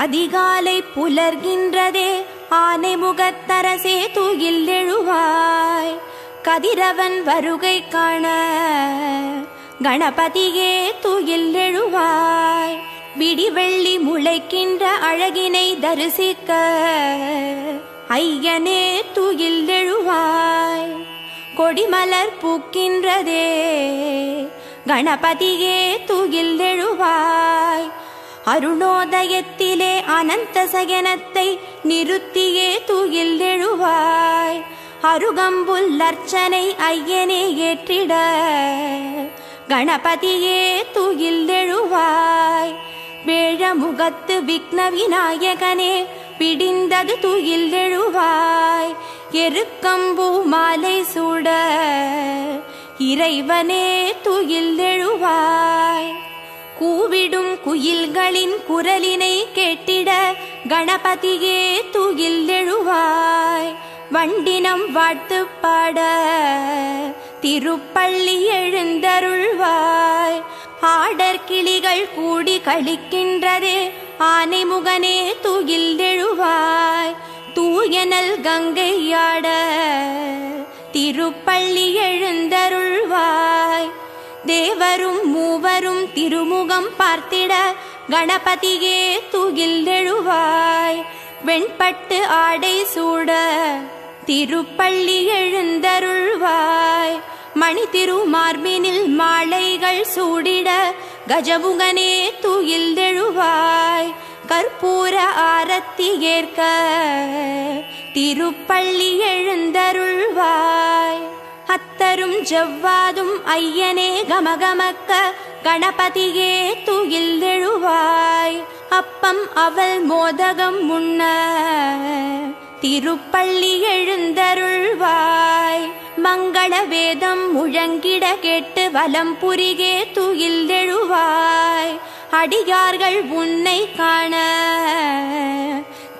அதிகாலை புலர்கின்றதே ஆனை முகத்தரசே தூயில் எழுவாய். கதிரவன் வருகை காண கணபதியே தூயில் எழுவாய். விடிவெள்ளி முளைக்கின்ற அழகினை தரிசிக்க ஐயனே தூயில் எழுவாய். கொடிமலர் பூக்கின்றதே கணபதியே தூயில் எழுவாய். அருணோதயத்திலே அனந்த சயனத்தை நிறுத்தியே தூயில் எழுவாய். அருகம்புல் அர்ச்சனை ஐயனே ஏற்றிட கணபதியே தூயில் எழுவாய். வேழமுகத்து விக்ன விநாயகனே பிடிந்தது தூயில் எழுவாய். எருக்கம்பூ மாலை சூட இறைவனே தூயில் எழுவாய். கூவிடும் குயில்களின் குரலினை கேட்டிட கணபதியே தூயில் எழுவாய். வண்டினம் வாழ்த்து பாட திருப்பள்ளி எழுந்தருள்வாய். ஆடர் கிளிகள் கூடி கழிக்கின்றதே ஆனைமுகனே தூயில் எழுவாய். தூயனல் கங்கையாட திருப்பள்ளி எழுந்தருள்வாய். தேவரும் மூவரும் திருமுகம் பார்த்திட கணபதியே தூயில் எழுவாய். வெண்பட்டு ஆடை சூட திருப்பள்ளி எழுந்தருள்வாய். மணி திருமார்பினில் மாலைகள் சூடிட கஜமுகனே தூயில் எழுவாய். கற்பூர ஆரத்தி ஏற்க திருப்பள்ளி எழுந்தருள்வாய். அத்தரும் ஜவ்வாதும் ஐயனே கமகமக்க கணபதியே தூயில் எழுவாய். அப்பம் அவல் மோதகம் முன்ன திருப்பள்ளி எழுந்தருள்வாய். மங்கள வேதம் முழங்கிட கேட்டு வலம் புரிகே தூயில் எழுவாய். அடியார்கள் உன்னை காண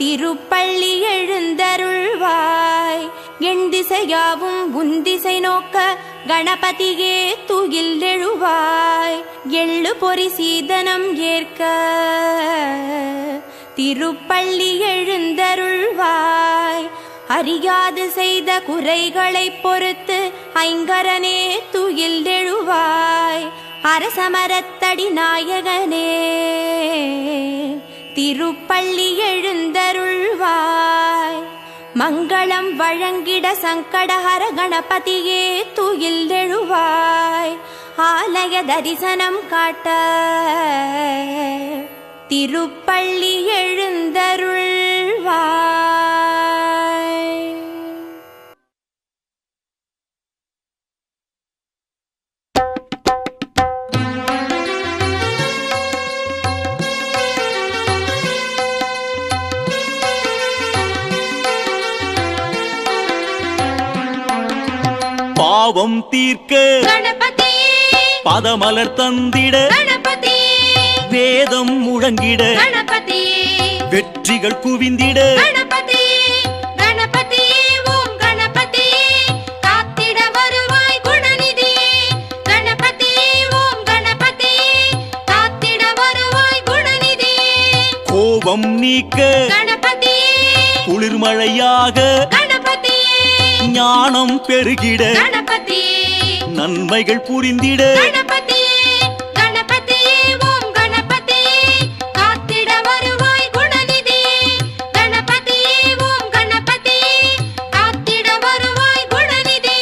திருப்பள்ளி எழுந்தருள்வாய். என் திசையாவும் உன் திசை நோக்க கணபதியே தூயில் எழுவாய். எள்ளு பொறி சீதனம் ஏற்க திருப்பள்ளி எழுந்தருள்வாய். அறியாது செய்த குறைகளை பொறுத்து ஐங்கரனே தூயில் எழுவாய். அரசமரத்தடி நாயகனே திருப்பள்ளி எழுந்தருள்வாய். மங்களம் வழங்கிட சங்கடஹர கணபதியே தூயில் எழுவாய். ஆலய தரிசனம் காட்ட திருப்பள்ளி எழுந்தருள்வாய். பாவம் தீர்க்க கணபதியே, பதமலர் தந்திட கணபதியே, வேதம் முழங்கிட கணபதியே, வெற்றிகள் குவிந்திட கணபதியே, கணபதியே, ஓம் கணபதியே, காத்திட வருவாய் குணநிதியே, கணபதியே, ஓம் கணபதியே, காத்திட வருவாய் குணநிதியே, கோபம் நீக்க கணபதியே, குளிர்மழையாக கணபதியே, ஞானம் பெருகிட கணபதியே, நன்மைகள் புரிந்திட கணபதியே, கணபதியே, ஓம் கணபதியே, காத்திட வருவாய் குணநிதியே, கணபதியே, ஓம் கணபதியே, காத்திட வருவாய் குணநிதியே.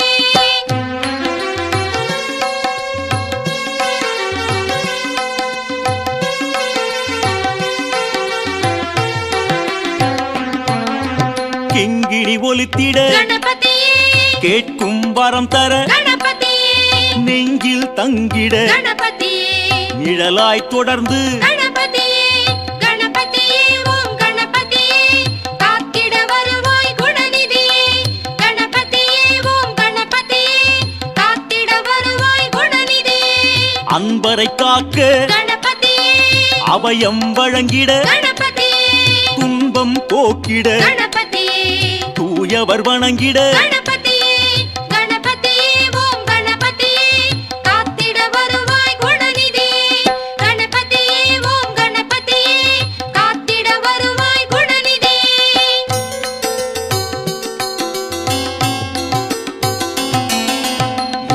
கிங்கிணி ஒலித்திட கணபதியே, கேட்கும் வரம் தர கணபதியே, நெஞ்சில் தங்கிட கணபதியே, நிழலாய் தொடர்ந்து கணபதியே, கணபதியே, ஓம் கணபதியே, காத்திட வருவாய் குணநிதியே, கணபதியே, ஓம் கணபதியே, காத்திட வருவாய் குணநிதியே, அன்பரை காக்க கணபதியே, அபயம் வழங்கிட கணபதியே, துன்பம் போக்கிட கணபதியே, தூயவர் வணங்கிட கணபதியே, கணபதியே, ஓம் கணபதியே, காத்திட வருவாய்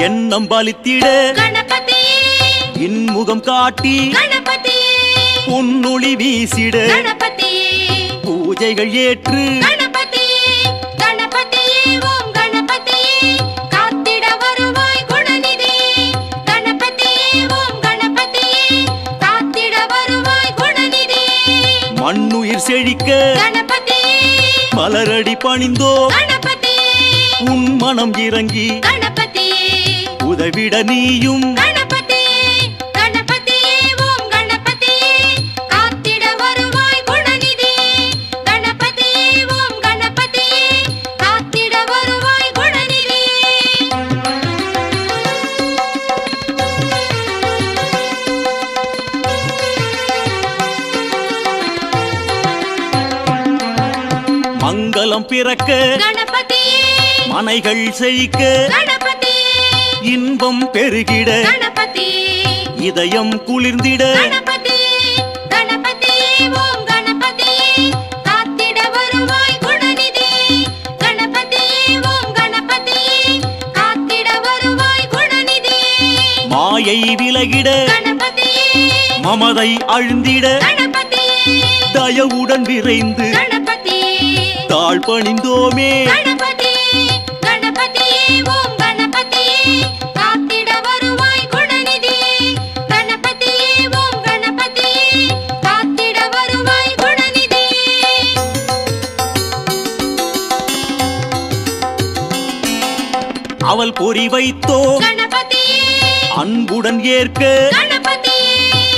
எண்ணம் பலித்திட கணபதியே இன்முகம் காட்டி கணபதியே பொன்னொளி வீசிட கணபதியே பூஜைகள் ஏற்று கணபதியே கணபதியே ஓம் கணபதியே காத்திட வருவாய் குணநிதியே கணபதியே ஓம் கணபதியே காத்திட வருவாய் குணநிதியே மண்ணுயிர் செழிக்க கணபதியே மலரடி பணிந்தோ கணபதியே உன் மனம் இறங்கி கணபதியே உதவிட நீயும் கணபதியே கணபதியே ஓம் கணபதியே காத்திட வருவாய் குணநிதியே கணபதியே ஓம் கணபதியே காத்திட வருவாய் குணநிதியே மங்களம் பிறக்க கணபதியே மனைகள் செழிக்க கணபதியே இன்பம் பெருகிட கணபதியே இதயம் குளிர்ந்திட கணபதியே கணபதியே ஓம் கணபதியே காத்திட வருவாய் குணநிதியே கணபதியே ஓம் கணபதியே காத்திட வருவாய் குணநிதியே மாயை விலகிட கணபதியே மமதை அழுந்திட கணபதியே தயவுடன் விரைந்து கணபதியே தாழ் பணிந்தோமே கணபதியே கணபதியே ஓம் கணபதியே காத்திட வருவாய் குணநிதியே கணபதியே ஓம் கணபதியே காத்திட வருவாய் குணநிதியே அவள் பொறி வைத்தோ கணபதியே அன்புடன் ஏற்க கணபதியே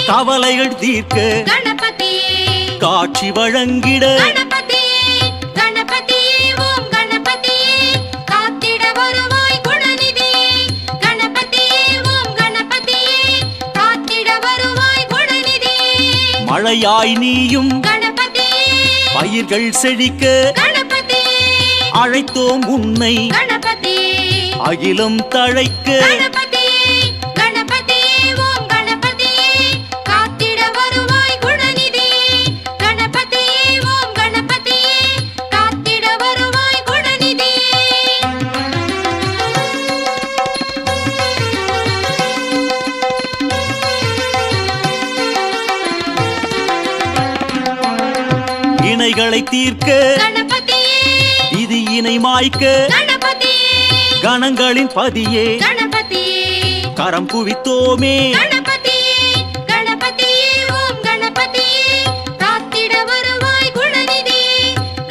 கவலைகள் தீர்க்க கணபதியே காட்சி வழங்கிட கணபதியே கணபதியே ஓம் கணபதியே காத்திட வருவாய் குணநிதியே கணபதியே ஓம் கணபதியே காத்திட வருவாய் குணநிதியே மழையாய் நீயும் கணபதியே பயிர்கள் செழிக்க கணபதியே அழைத்தோம் உன்னை கணபதியே அகிலம் தழைக்க கணபதியே கணபதியே ஓம் கணபதியே காத்திட வருவாய் குணநிதியே கணபதியே ஓம் கணபதியே காத்திட வருவாய் குணநிதியே இணைகளை தீர்க்க கணபதியே விதி இணை மாய்க்க கணபதியே கணங்களின் பதியே கணபதியே கரம் குவித்தோமே கணபதியே கணபதியே ஓம் கணபதியே காத்திட வருவாய் குணநிதியே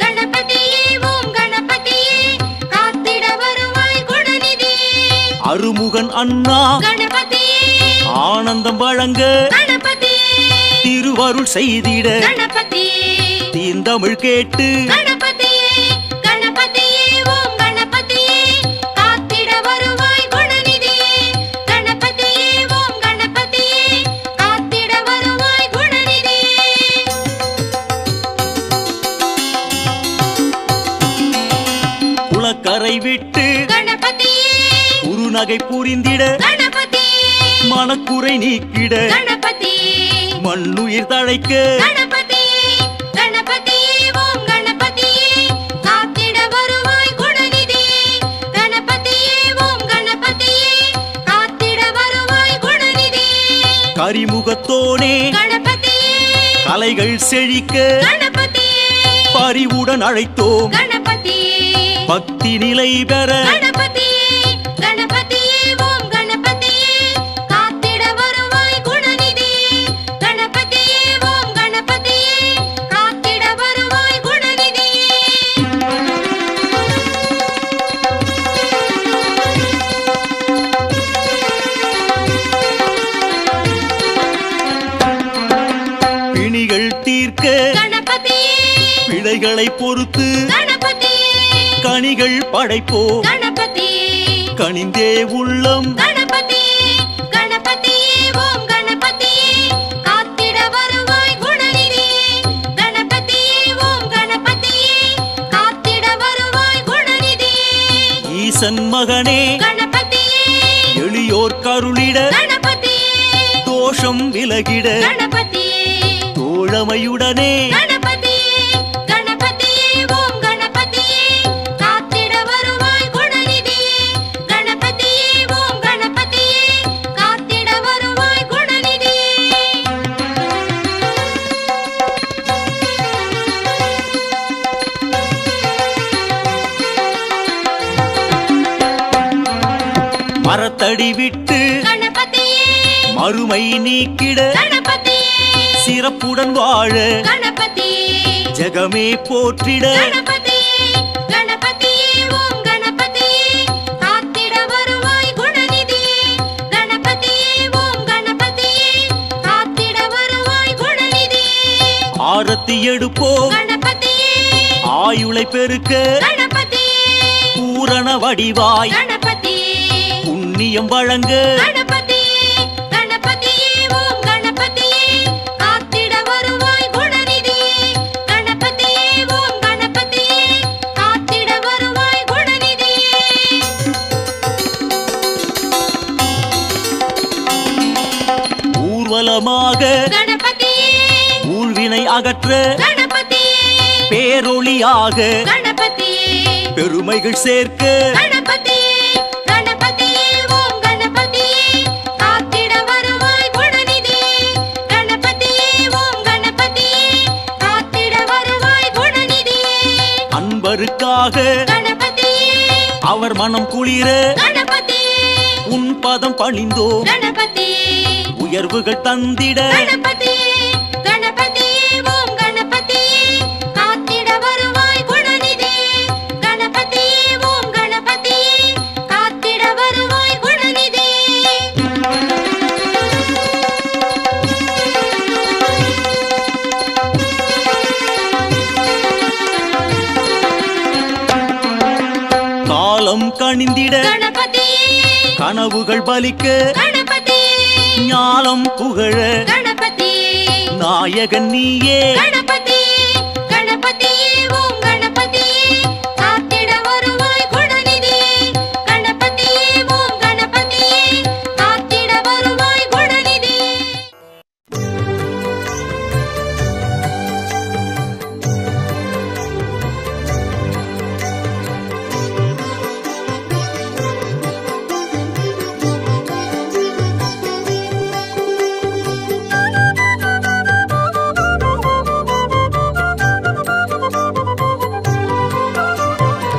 கணபதியே ஓம் கணபதியே காத்திட வருவாய் குணநிதியே அருமுகன் அண்ணா கணபதியே ஆனந்தம் வழங்க கணபதியே திருவருள் செய்திட கணபதியே தீந்தமிழ் கேட்டு கணபதியே கணபதியே ஓம் கணபதியே காத்திட வருவாய் குணநிதியே கணபதியே ஓம் கணபதியே காத்திட வருவாய் குணநிதியே குளக்கரை விட்டு கணபதியே குறுநகை புரிந்திட கணபதியே மனக்குறை நீக்கிட கணபதியே மண்ணுயிர் தழைக்க கணபதியே கணபதியே ஓம் கணபதியே காத்திட வருவாய் குணநிதியே கணபதியே ஓம் கணபதியே காத்திட வருவாய் குணநிதியே கரிமுகத்தோனே கணபதியே கலைகள் செழிக்க கணபதியே பரிவுடன் அழைத்தோம் கணபதியே பக்தி நிலை பெற கணபதியே கணபதியே ஓம் கணபதியே காத்திட வருவாய் குணநிதியே கணபதியே ஓம் கணபதியே காத்திட வருவாய் குணநிதியே பிணிகள் தீர்க்க கணபதியே பிழைகளை பொறுத்து கணபதியே கனிகள் படைப்போ கணபதியே கனிந்தே உள்ளம் கணபதியே கணபதியே ஓம் கணபதியே காத்திட வருவாய் குணநிதியே கணபதியே ஓம் கணபதியே காத்திட வருவாய் குணநிதியே ஈசன் மகனே கணபதியே எளியோர் கருளிட கணபதியே தோஷம் விலகிட கணபதியே தோழமையுடனே கணபதியே கணபதியே ஓம் கணபதியே காத்திட வருவாய் குணநிதியே கணபதியே ஓம் அறத்தடி விட்டு கணபதியே மறுமை நீக்கிட கணபதியே சிறப்புடன் வாழ கணபதியே ஜெகமே போற்றிட கணபதியே கணபதியே ஓம் கணபதியே காத்திட வருவாய் குணநிதியே கணபதியே ஓம் கணபதியே காத்திட வருவாய் குணநிதியே ஆரத்தி எடுப்போம் கணபதியே ஆயுளை பெருக்க கணபதியே பூரண வடிவாய் கணபதியே புண்ணியம் வழங்க கணபதியே கணபதியே ஓம் கணபதியே காத்திட வருவாய் குணநிதியே கணபதியே ஓம் கணபதியே காத்திட வருவாய் குணநிதியே ஊர்வலமாக கணபதியே ஊழ்வினை அகற்ற கணபதியே பேரொளியாக கணபதியே பெருமைகள் சேர்க்க கணபதியே கணபதியே ஓம் கணபதியே காத்திட வருவாய் குணநிதியே கணபதியே ஓம் கணபதியே காத்திட வருவாய் குணநிதியே அன்பருக்காக கணபதியே அவர் மனம் குளிர கணபதியே உன் பதம் பணிந்தோ கணபதியே உயர்வுகள் தந்திட கணபதியே கணபதியே ஓம் கணபதியே காத்திட வருவாய் குணநிதியே கணபதியே ஓம் கணபதியே காத்திட வருவாய் குணநிதியே காலம் கணிந்திட கணபதியே கனவுகள் பலிக்க கணபதியே ஞானம் புகழ கணபதியே நாயகன் நீயே கணபதியே கணபதியே ஓம் கணபதியே காத்திட வருவாய் குணநிதியே கணபதியே ஓம் கணபதியே காத்திட வருவாய் குணநிதியே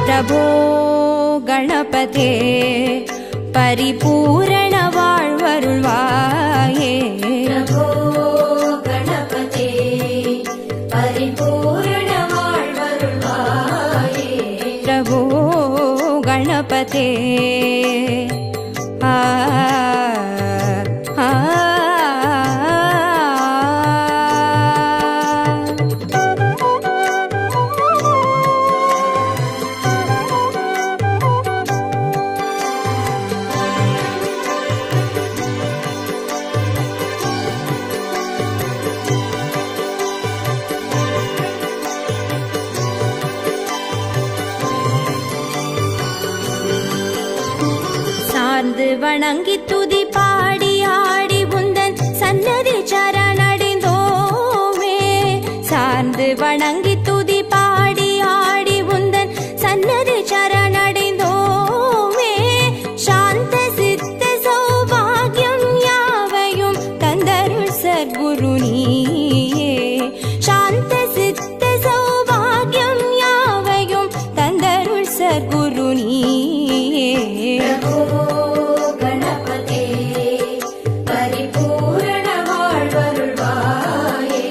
प्रभो गणपते परिपूर्ण வாழ்வருள்வாயே प्रभो गणपते परिपूर्ण வாழ்வருள்வாயே प्रभो गणपते आ आ சார்ந்து வணங்கி துதி பாடி ஆடி உந்தன் சன்னதி சரணடைந்தோமே சார்ந்து வணங்கி துதி பாடி ஆடி உந்தன் சன்னதி சரணடைந்தோமே சாந்த சித்த சௌபாகியம் யாவையும் தந்தருள் சத்குரு நீயே சாந்த சித்த சௌபாகியம் யாவையும் தந்தருள் சத்குரு நீயே प्रभो गणपते परिपूर्ण வாழ்வருள்வாயே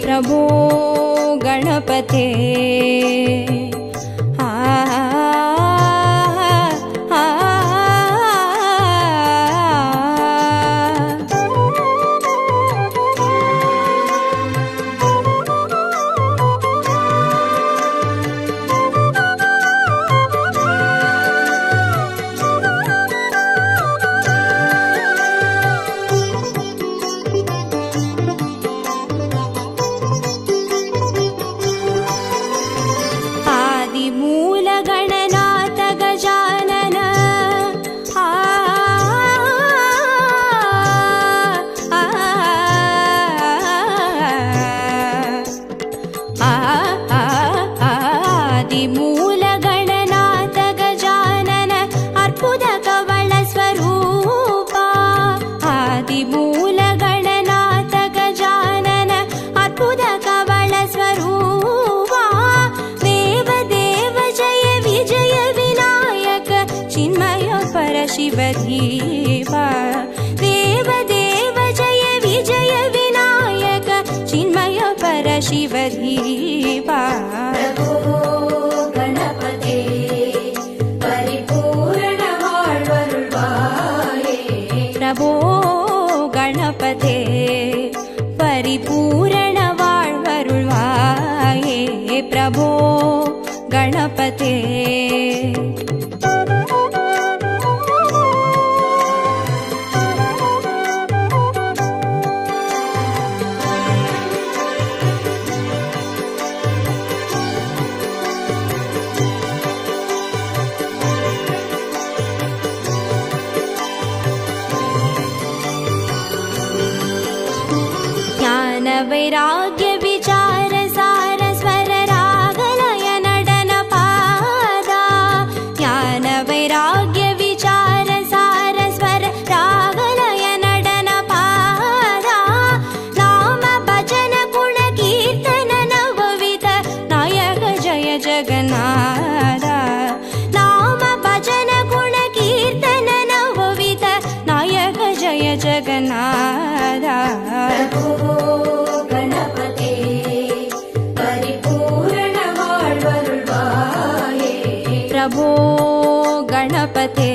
प्रभो गणपते आ आ आदिमूलगणनाथ गजानन आ आ आ आदिमूलगणनाथ गजानन अर्पुद कवल स्वरूपा आदिमूलगणनाथ गजानन अर्पुद कवल स्वरूपा देव देव जय विजय विनायक चिन्मय परशिवधीवा देव देव जय विजय विनायक चिन्मय परशिवधीवा प्रभो गणपते परिपूर्ण வாழ்வருள்வாயே प्रभो गणपते परिपूर्ण வாழ்வருள்வாயே प्रभो गणपते वैराग्य विचार सार स्वर रागलय नडन पादा ज्ञान वैराग्य विचार सार स्वर रागलय नडन पादा नाम भजन गुण कीर्तन नवविध नायक जय जगन्नाथ नाम भजन गुण कीर्तन नवविध नायक जय जगन्नाथ प्रभो गणपते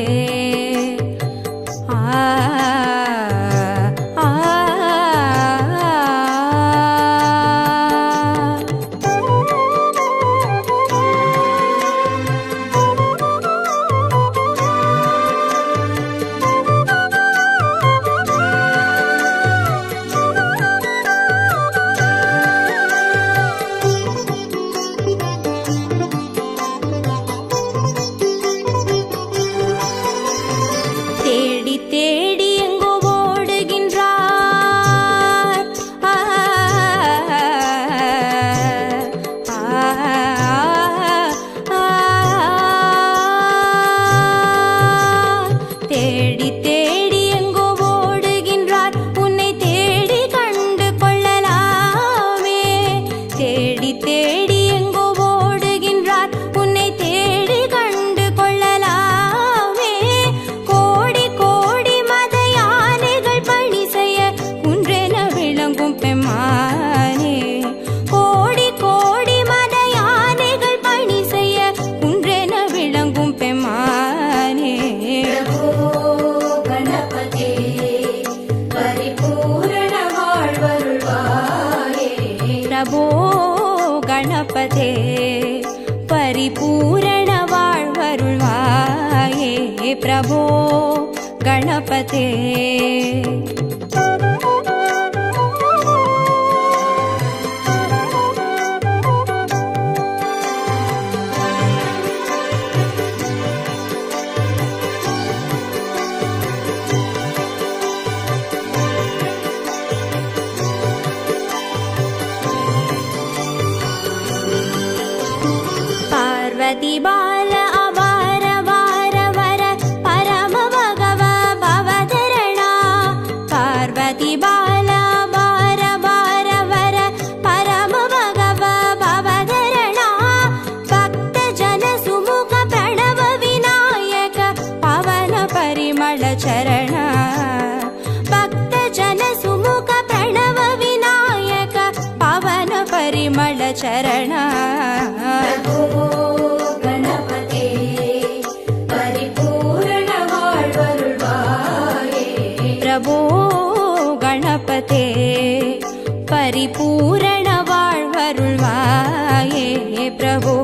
प्रभो गणपते परिपूर्ण வாழ்வருள்வாயே प्रभो गणपते पार्वती बाल अवार वार वर परम भगव भवधरणा पार्वती बाल अवार वार वर परम भगव भवधरणा भक्त जन सुमुख प्रणव विनायक पवन परिमळ चरण भक्त जन सुमुख प्रणव विनायक पवन परिमळ चरण प्रभो गणपते परिपूर्ण வாழ்வருள்வாயே प्रभो